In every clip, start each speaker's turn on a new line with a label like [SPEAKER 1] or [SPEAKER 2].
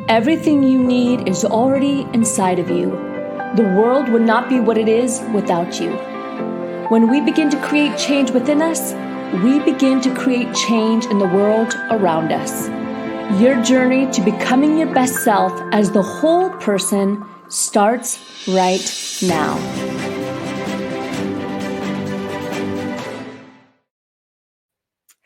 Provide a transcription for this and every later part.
[SPEAKER 1] Everything you need is already inside of you. The world would not be what it is without you. When we begin to create change within us, we begin to create change in the world around us. Your journey to becoming your best self as the whole person starts right now.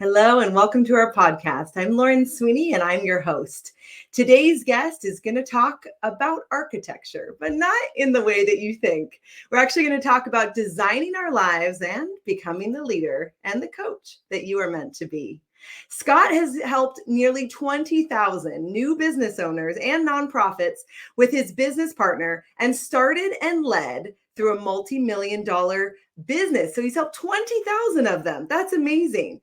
[SPEAKER 2] Hello and welcome to our podcast. I'm Lauren Sweeney and I'm your host. Today's guest is going to talk about architecture, but not in the way that you think. We're actually going to talk about designing our lives and becoming the leader and the coach that you are meant to be. Scott has helped nearly 20,000 new business owners and nonprofits with his business partner and started and led through a multi-million-dollar business. So he's helped 20,000 of them. That's amazing.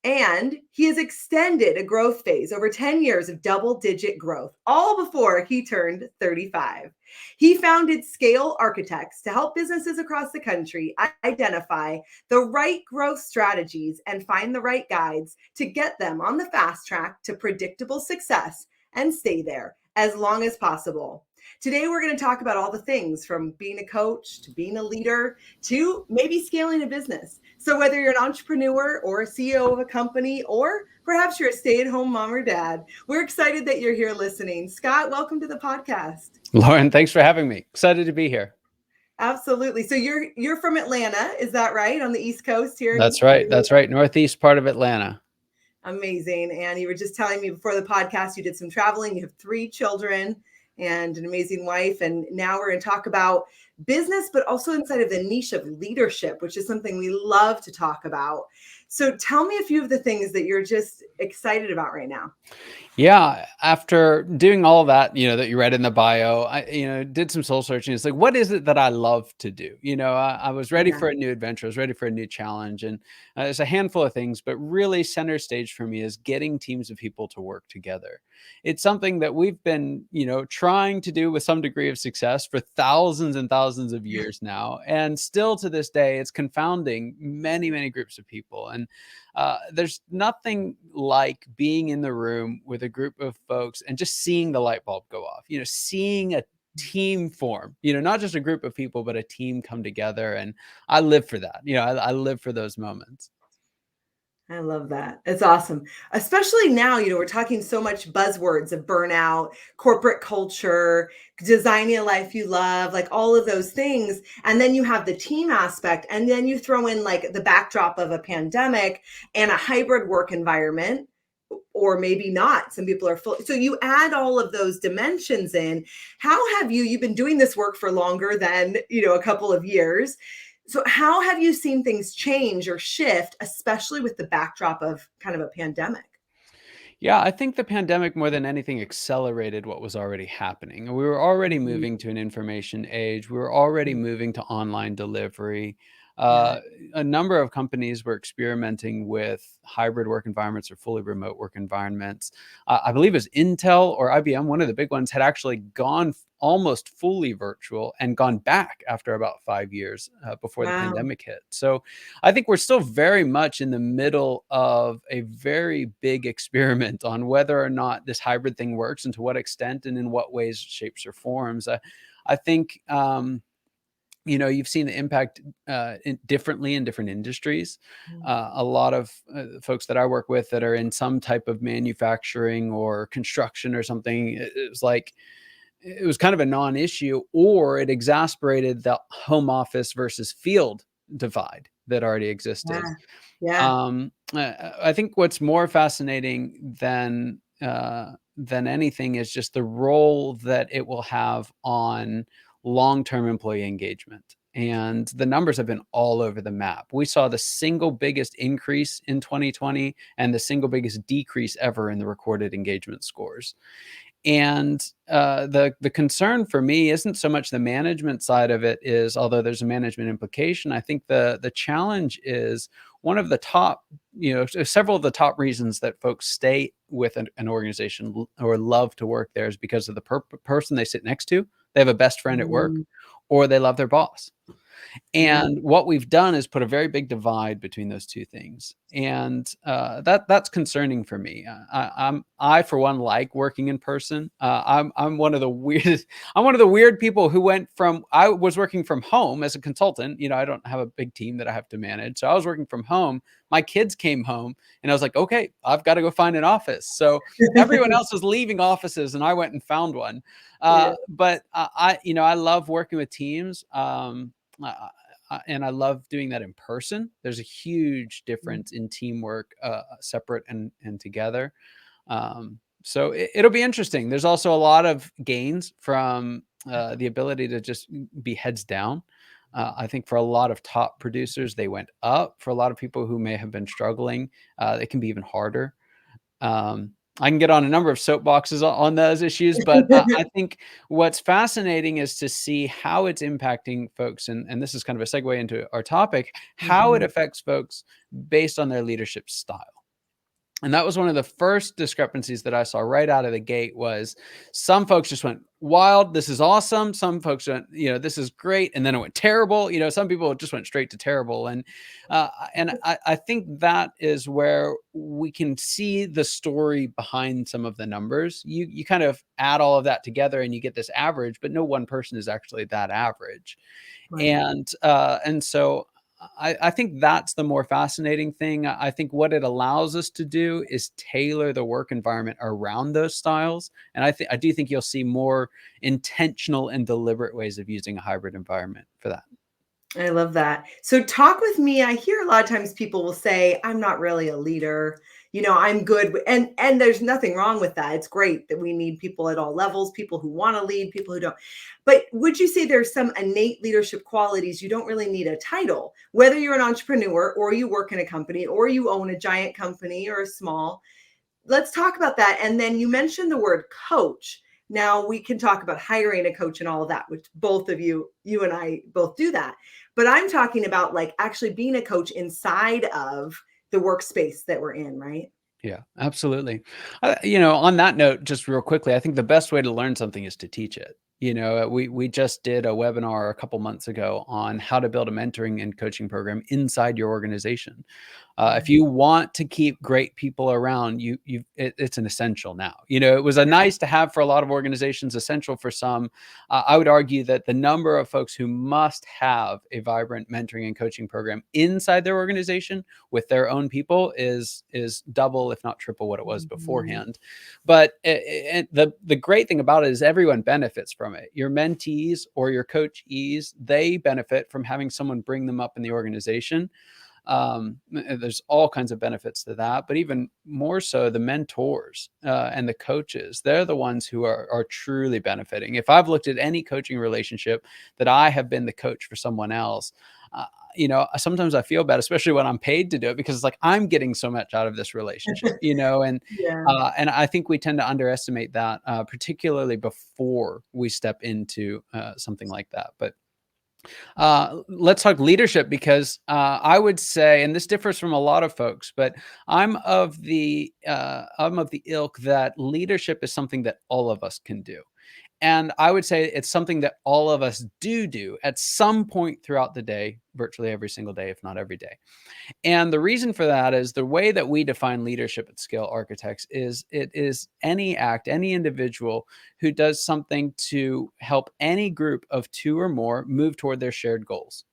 [SPEAKER 2] And he has extended a growth phase over 10 years of double-digit growth, all before he turned 35. He founded Scale Architects to help businesses across the country identify the right growth strategies and find the right guides to get them on the fast track to predictable success and stay there as long as possible. Today, we're going to talk about all the things from being a coach to being a leader to maybe scaling a business. So whether you're an entrepreneur or a CEO of a company, or perhaps you're a stay-at-home mom or dad, we're excited that you're here listening. Scott, welcome to the podcast.
[SPEAKER 3] Lauren, thanks for having me. Excited to be here.
[SPEAKER 2] Absolutely. So you're from Atlanta, is that right? On the East Coast here?
[SPEAKER 3] That's right. That's right. Northeast part of Atlanta.
[SPEAKER 2] Amazing. And you were just telling me before the podcast, you did some traveling. You have 3 children and an amazing wife. And now we're going to talk about business, but also inside of the niche of leadership, which is something we love to talk about. So tell me a few of the things that you're just excited about right now.
[SPEAKER 3] Yeah. After doing all that, that you read in the bio, I did some soul searching. It's like, what is it that I love to do? I was ready for a new adventure. I was ready for a new challenge. And there's a handful of things, but really center stage for me is getting teams of people to work together. It's something that we've been, trying to do with some degree of success for thousands and thousands of years now. And still to this day, it's confounding many, many groups of people. And there's nothing like being in the room with a group of folks and just seeing the light bulb go off, seeing a team form, not just a group of people, but a team come together. And I live for that. I live for those moments.
[SPEAKER 2] I love that. It's awesome. Especially now, we're talking so much buzzwords of burnout, corporate culture, designing a life you love, like all of those things. And then you have the team aspect. And then you throw in like the backdrop of a pandemic and a hybrid work environment, or maybe not. Some people are full. So you add all of those dimensions in. How have you've been doing this work for longer than, a couple of years. So how have you seen things change or shift, especially with the backdrop of kind of a pandemic?
[SPEAKER 3] Yeah, I think the pandemic more than anything accelerated what was already happening. We were already
[SPEAKER 2] Mhm.
[SPEAKER 3] moving to an information age. We were already moving to online delivery.
[SPEAKER 2] Yeah.
[SPEAKER 3] A number of companies were experimenting with hybrid work environments or fully remote work environments. I believe it was Intel or IBM, one of the big ones, had actually gone almost fully virtual and gone back after about 5 years before the
[SPEAKER 2] Wow.
[SPEAKER 3] pandemic hit. So I think we're still very much in the middle of a very big experiment on whether or not this hybrid thing works and to what extent and in what ways, shapes, or forms. I think, you've seen the impact differently in different industries. A lot of folks that I work with that are in some type of manufacturing or construction or something, it was kind of a non-issue, or it exacerbated the home office versus field divide that already existed.
[SPEAKER 2] Yeah.
[SPEAKER 3] I think what's more fascinating than anything is just the role that it will have on long-term employee engagement. And the numbers have been all over the map. We saw the single biggest increase in 2020 and the single biggest decrease ever in the recorded engagement scores. And the concern for me isn't so much the management side of it, is, although there's a management implication, I think the challenge is one of the top, several of the top reasons that folks stay with an organization or love to work there is because of the person they sit next to. They have a best friend at work, or they love their boss. And what we've done is put a very big divide between those two things. And that's concerning for me. I for one like working in person. I'm one of the weirdest. I'm one of the weird people who went from, I was working from home as a consultant. You know, I don't have a big team that I have to manage. So I was working from home. My kids came home and I was like, okay, I've got to go find an office. So everyone else was leaving offices and I went and found one. But I love working with teams. And I love doing that in person. There's a huge difference in teamwork, separate and together. So it'll be interesting. There's also a lot of gains from the ability to just be heads down. I think for a lot of top producers, they went up. For a lot of people who may have been struggling, it can be even harder. I can get on a number of soapboxes on those issues, but I think what's fascinating is to see how it's impacting folks. And this is kind of a segue into our topic, how it affects folks based on their leadership style. And that was one of the first discrepancies that I saw right out of the gate. Was some folks just went wild, this is awesome. Some folks went, this is great. And then it went terrible. Some people just went straight to terrible. And I think that is where we can see the story behind some of the numbers. You kind of add all of that together and you get this average, but no one person is actually that average. Right. And so I think that's the more fascinating thing. I think what it allows us to do is tailor the work environment around those styles. And I do think you'll see more intentional and deliberate ways of using a hybrid environment for that.
[SPEAKER 2] I love that. So talk with me. I hear a lot of times people will say, I'm not really a leader. I'm good. And there's nothing wrong with that. It's great that we need people at all levels, people who want to lead, people who don't. But would you say there's some innate leadership qualities? You don't really need a title, whether you're an entrepreneur or you work in a company or you own a giant company or a small. Let's talk about that. And then you mentioned the word coach. Now we can talk about hiring a coach and all of that, which both of you and I both do that. But I'm talking about like actually being a coach inside of the workspace that we're in, right?
[SPEAKER 3] Yeah, absolutely. On that note, just real quickly, I think the best way to learn something is to teach it. We just did a webinar a couple months ago on how to build a mentoring and coaching program inside your organization. If you want to keep great people around, it's an essential now. It was a nice to have for a lot of organizations, essential for some. I would argue that the number of folks who must have a vibrant mentoring and coaching program inside their organization with their own people is double, if not triple, what it was beforehand. But the great thing about it is everyone benefits from it. Your mentees or your coachees, they benefit from having someone bring them up in the organization. There's all kinds of benefits to that, but even more so the mentors and the coaches, they're the ones who are truly benefiting. If I've looked at any coaching relationship that I have been the coach for someone else, sometimes I feel bad, especially when I'm paid to do it, because it's like, I'm getting so much out of this relationship, and I think we tend to underestimate that, particularly before we step into something like that. But let's talk leadership, because I would say, and this differs from a lot of folks, but I'm of the ilk that leadership is something that all of us can do. And I would say it's something that all of us do at some point throughout the day, virtually every single day, if not every day. And the reason for that is the way that we define leadership at Scale Architects is it is any act, any individual who does something to help any group of two or more move toward their shared goals.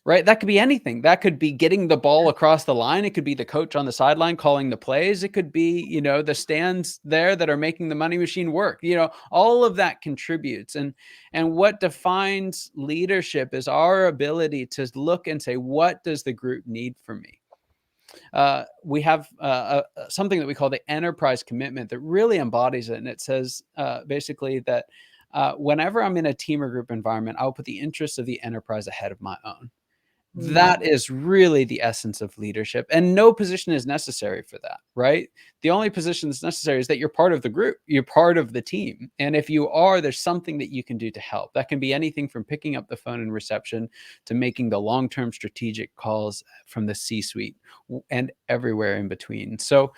[SPEAKER 3] Right? That could be anything. That could be getting the ball across the line. It could be the coach on the sideline calling the plays. It could be, the stands there that are making the money machine work. All of that contributes. And what defines leadership is our ability to look and say, what does the group need from me? We have something that we call the enterprise commitment that really embodies it. And it says basically that whenever I'm in a team or group environment, I'll put the interests of the enterprise ahead of my own. That is really the essence of leadership, and no position is necessary for that, right? The only position that's necessary is that you're part of the group, you're part of the team. And if you are, there's something that you can do to help. That can be anything from picking up the phone in reception to making the long-term strategic calls from the C-suite and everywhere in between. So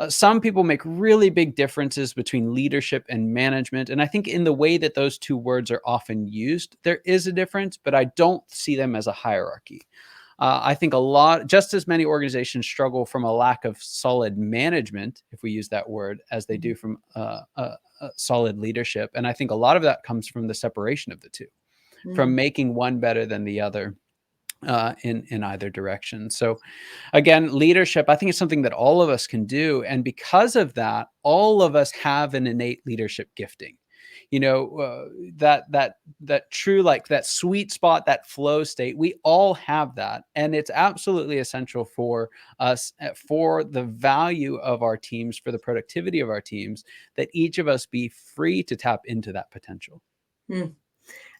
[SPEAKER 3] some people make really big differences between leadership and management. And I think in the way that those two words are often used, there is a difference, but I don't see them as a hierarchy. I think just as many organizations struggle from a lack of solid management, if we use that word, as they do from solid leadership. And I think a lot of that comes from the separation of the two, from making one better than the other in either direction. So again, leadership, I think it's something that all of us can do. And because of that, all of us have an innate leadership gifting. That true, like that sweet spot, that flow state, we all have that. And it's absolutely essential for us, for the value of our teams, for the productivity of our teams, that each of us be free to tap into that potential.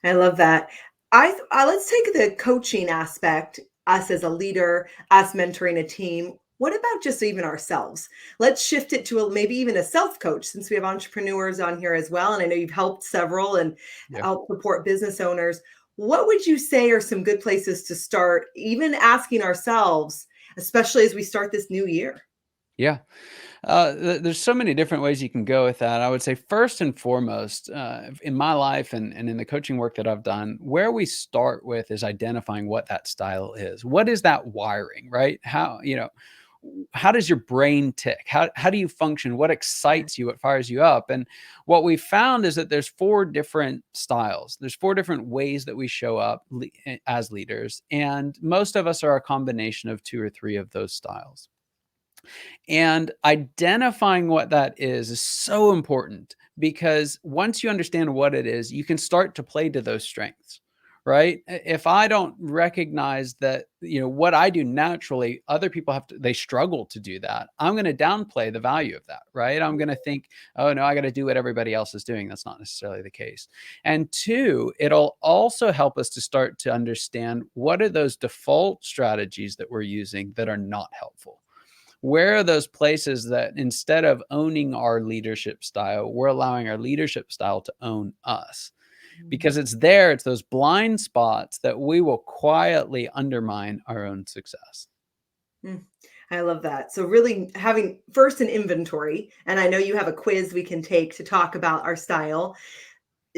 [SPEAKER 2] I love that. Let's take the coaching aspect, us as a leader, us mentoring a team. What about just even ourselves? Let's shift it to maybe even a self coach, since we have entrepreneurs on here as well. And I know you've helped several and help support business owners. What would you say are some good places to start, even asking ourselves, especially as we start this new year?
[SPEAKER 3] Yeah. There's so many different ways you can go with that. I would say first and foremost, in my life and in the coaching work that I've done, where we start with is identifying what that style is. What is that wiring, right? How does your brain tick? How do you function? What excites you? What fires you up? And what we found is that there's 4 different styles. There's 4 different ways that we show up as leaders. And most of us are a combination of 2 or 3 of those styles. And identifying what that is so important, because once you understand what it is, you can start to play to those strengths, right? If I don't recognize that, what I do naturally, other people they struggle to do that. I'm going to downplay the value of that, right? I'm going to think, oh no, I got to do what everybody else is doing. That's not necessarily the case. And 2, it'll also help us to start to understand what are those default strategies that we're using that are not helpful. Where are those places that instead of owning our leadership style, we're allowing our leadership style to own us? Because it's those blind spots that we will quietly undermine our own success.
[SPEAKER 2] I love that. So really having first an inventory, and I know you have a quiz we can take to talk about our style.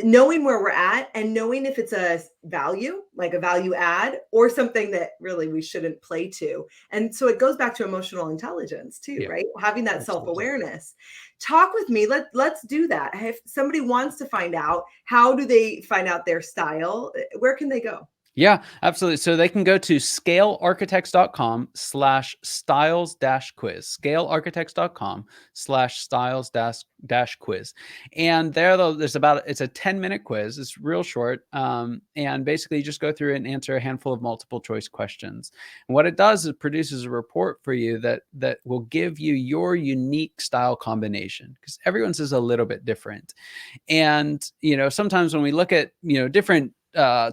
[SPEAKER 2] Knowing where we're at and knowing if it's a value, like a value add, or something that really we shouldn't play to. And so it goes back to emotional intelligence too,
[SPEAKER 3] Yeah,
[SPEAKER 2] right? Having that
[SPEAKER 3] absolutely.
[SPEAKER 2] self-awareness. Talk with me. Let's do that. If somebody wants to find out, how do they find out their style? Where can they go?
[SPEAKER 3] Yeah, absolutely. So they can go to scalearchitects.com/styles-quiz, scalearchitects.com/styles-quiz. And there, though, it's a 10-minute quiz. It's real short. And basically you just go through and answer a handful of multiple choice questions. And what it does is it produces a report for you that will give you your unique style combination, because everyone's is a little bit different. And, sometimes when we look at, different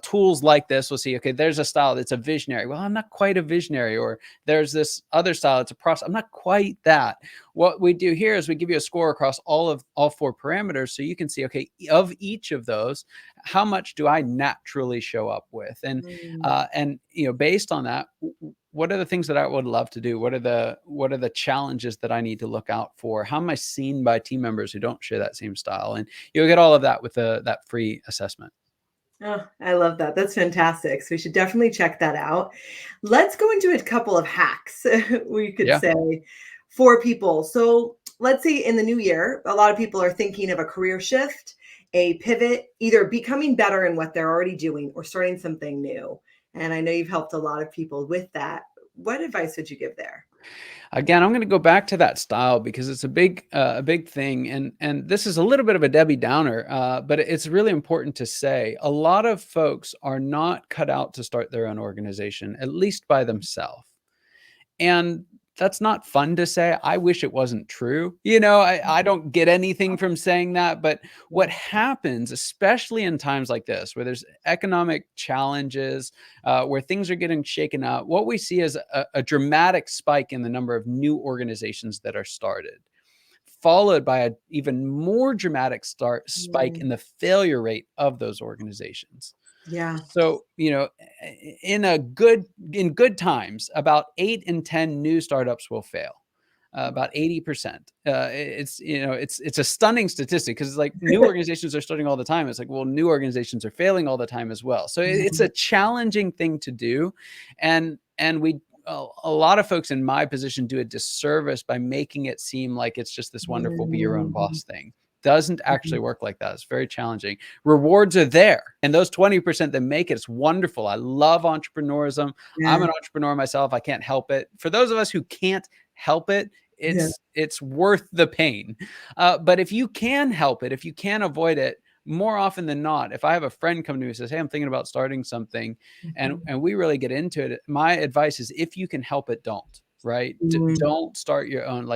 [SPEAKER 3] tools like this, we'll see, okay, there's a style that's a visionary. Well, I'm not quite a visionary. Or there's this other style that's a process. I'm not quite that. What we do here is we give you a score across all 4 parameters. So you can see, okay, of each of those, how much do I naturally show up with? And, based on that, what are the things that I would love to do? What are the challenges that I need to look out for? How am I seen by team members who don't share that same style? And you'll get all of that with that free assessment.
[SPEAKER 2] Oh, I love that. That's fantastic. So we should definitely check that out. Let's go into a couple of hacks, we could say, for people. So let's say in the new year, a lot of people are thinking of a career shift, a pivot, either becoming better in what they're already doing or starting something new. And I know you've helped a lot of people with that. What advice would you give there?
[SPEAKER 3] Again, I'm going to go back to that style because it's a big thing, and this is a little bit of a Debbie Downer, but it's really important to say. A lot of folks are not cut out to start their own organization, at least by themselves, and that's not fun to say. I wish it wasn't true. I don't get anything from saying that, but what happens, especially in times like this, where there's economic challenges, where things are getting shaken up, what we see is a dramatic spike in the number of new organizations that are started. followed by an even more dramatic spike in the failure rate of those organizations.
[SPEAKER 2] Yeah.
[SPEAKER 3] So, in good times, about 8 in 10 new startups will fail. About 80%. It's a stunning statistic, because it's like new organizations are starting all the time. It's like, well, new organizations are failing all the time as well. So it's a challenging thing to do, and a lot of folks in my position do a disservice by making it seem like it's just this wonderful be your own boss thing. Doesn't actually work like that. It's very challenging. Rewards are there, and those 20% that make it, it's wonderful. I love entrepreneurism.
[SPEAKER 2] Yeah.
[SPEAKER 3] I'm an entrepreneur myself. I can't help it. For those of us who can't help it, it's worth the pain. But if you can help it, if you can avoid it, more often than not, if I have a friend come to me and says, hey, I'm thinking about starting something, and we really get into it, my advice is, if you can help it, don't. Right? Don't start your own,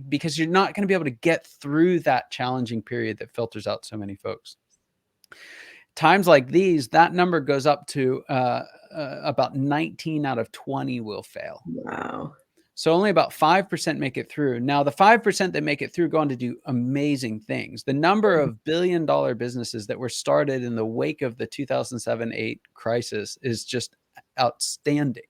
[SPEAKER 3] because you're not going to be able to get through that challenging period that filters out so many folks. Times like these, that number goes up to about 19 out of 20 will fail.
[SPEAKER 2] Wow.
[SPEAKER 3] So only about 5% make it through. Now, the 5% that make it through go on to do amazing things. The number of billion-dollar businesses that were started in the wake of the 2007-8 crisis is just outstanding.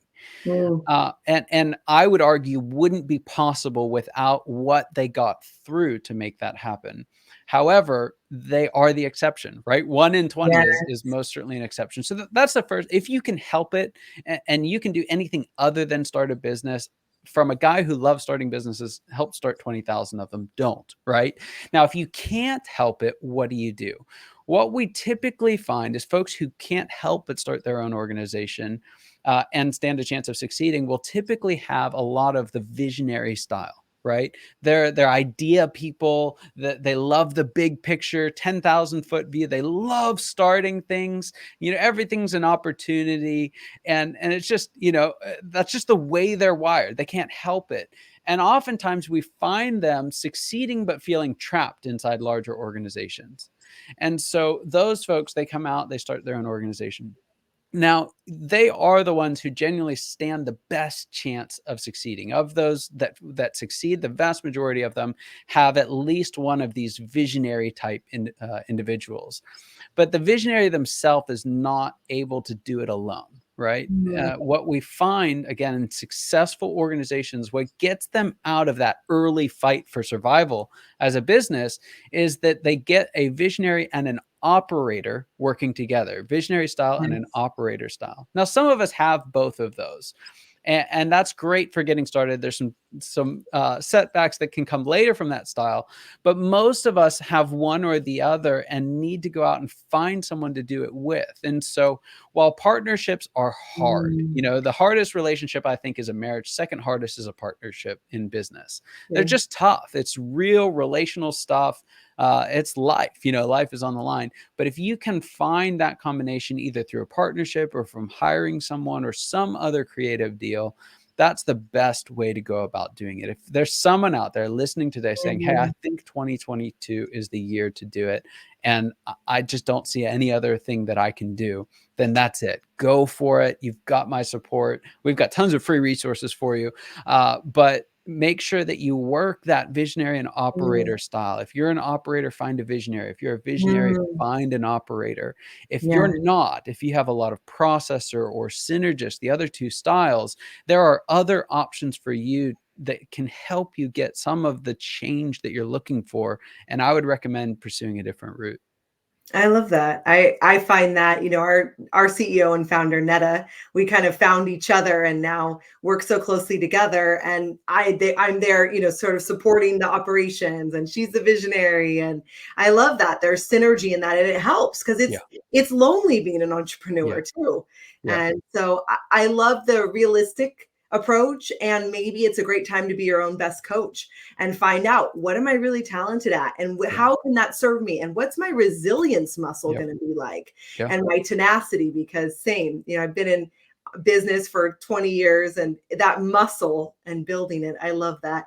[SPEAKER 3] And I would argue wouldn't be possible without what they got through to make that happen. However, they are the exception, right? 1 in 20 is most certainly an exception. So that's the first. If you can help it, and you can do anything other than start a business, from a guy who loves starting businesses, help start 20,000 of them. Don't, right? Now, if you can't help it, what do you do? What we typically find is folks who can't help but start their own organization and stand a chance of succeeding will typically have a lot of the visionary style, right? They're idea people, that they love the big picture, 10,000-foot view. They love starting things. Everything's an opportunity, and it's just, that's just the way they're wired. They can't help it. And oftentimes we find them succeeding but feeling trapped inside larger organizations. And so those folks, they come out, they start their own organization. Now, they are the ones who genuinely stand the best chance of succeeding. Of those that succeed, the vast majority of them have at least one of these visionary type individuals. But the visionary themselves is not able to do it alone, right? What we find, again, in successful organizations, what gets them out of that early fight for survival as a business is that they get a visionary and an operator working together, visionary style and an operator style. Now, some of us have both of those, and that's great for getting started. There's some setbacks that can come later from that style, but most of us have one or the other and need to go out and find someone to do it with. And so while partnerships are hard, the hardest relationship, I think, is a marriage. Second hardest is a partnership in business. They're just tough. It's real relational stuff. It's life, life is on the line. But if you can find that combination either through a partnership or from hiring someone or some other creative deal, that's the best way to go about doing it. If there's someone out there listening today saying, hey, I think 2022 is the year to do it, and I just don't see any other thing that I can do, then that's it. Go for it. You've got my support. We've got tons of free resources for you. But make sure that you work that visionary and operator style. If you're an operator, find a visionary. If you're a visionary, find an operator. If you're not, if you have a lot of processor or synergist, the other two styles, there are other options for you that can help you get some of the change that you're looking for. And I would recommend pursuing a different route.
[SPEAKER 2] I love that. I find that, our CEO and founder, Netta, we kind of found each other and now work so closely together. And I'm there, sort of supporting the operations, and she's the visionary. And I love that there's synergy in that, and it helps because it's lonely being an entrepreneur too. And so I love the realistic approach, and maybe it's a great time to be your own best coach and find out, what am I really talented at, and how can that serve me, and what's my resilience muscle going to be like, and my tenacity, because I've been in business for 20 years, and that muscle and building it, I love that.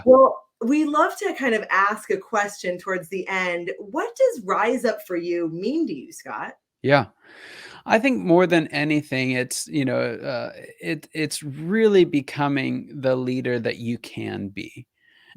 [SPEAKER 2] Well, we love to kind of ask a question towards the end. What does rise up for you mean to you, Scott?
[SPEAKER 3] I think more than anything, it's, it's really becoming the leader that you can be.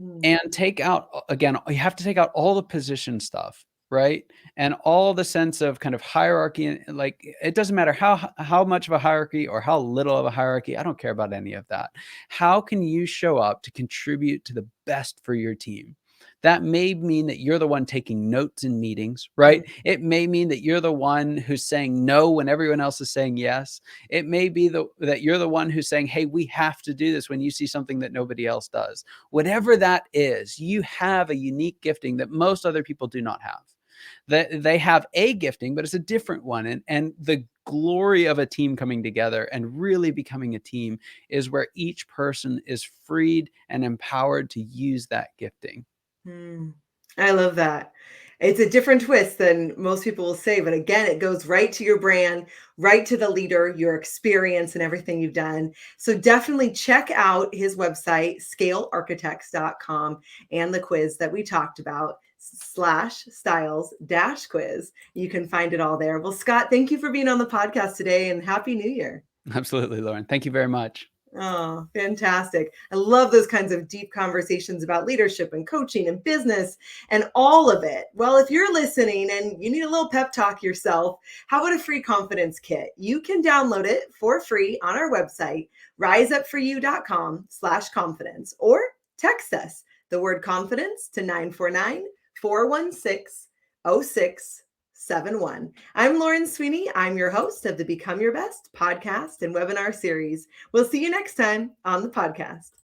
[SPEAKER 2] Mm.
[SPEAKER 3] and take out, again, you have to take out all the position stuff, right? And all the sense of kind of hierarchy. And like, it doesn't matter how much of a hierarchy or how little of a hierarchy. I don't care about any of that. How can you show up to contribute to the best for your team? That may mean that you're the one taking notes in meetings, right? It may mean that you're the one who's saying no when everyone else is saying yes. It may be that you're the one who's saying, hey, we have to do this when you see something that nobody else does. Whatever that is, you have a unique gifting that most other people do not have. That they have a gifting, but it's a different one. And the glory of a team coming together and really becoming a team is where each person is freed and empowered to use that gifting.
[SPEAKER 2] I love that. It's a different twist than most people will say, but again, it goes right to your brand, right to the leader, your experience, and everything you've done. So definitely check out his website, scalearchitects.com, and the quiz that we talked about, /styles-quiz. You can find it all there. Well, Scott, thank you for being on the podcast today, and Happy New Year.
[SPEAKER 3] Absolutely, Lauren. Thank you very much.
[SPEAKER 2] Oh, fantastic. I love those kinds of deep conversations about leadership and coaching and business and all of it. Well, if you're listening and you need a little pep talk yourself, how about a free confidence kit? You can download it for free on our website, riseupforyou.com/confidence, or text us the word confidence to 949-416-0671. I'm Lauren Sweeney. I'm your host of the Become Your Best podcast and webinar series. We'll see you next time on the podcast.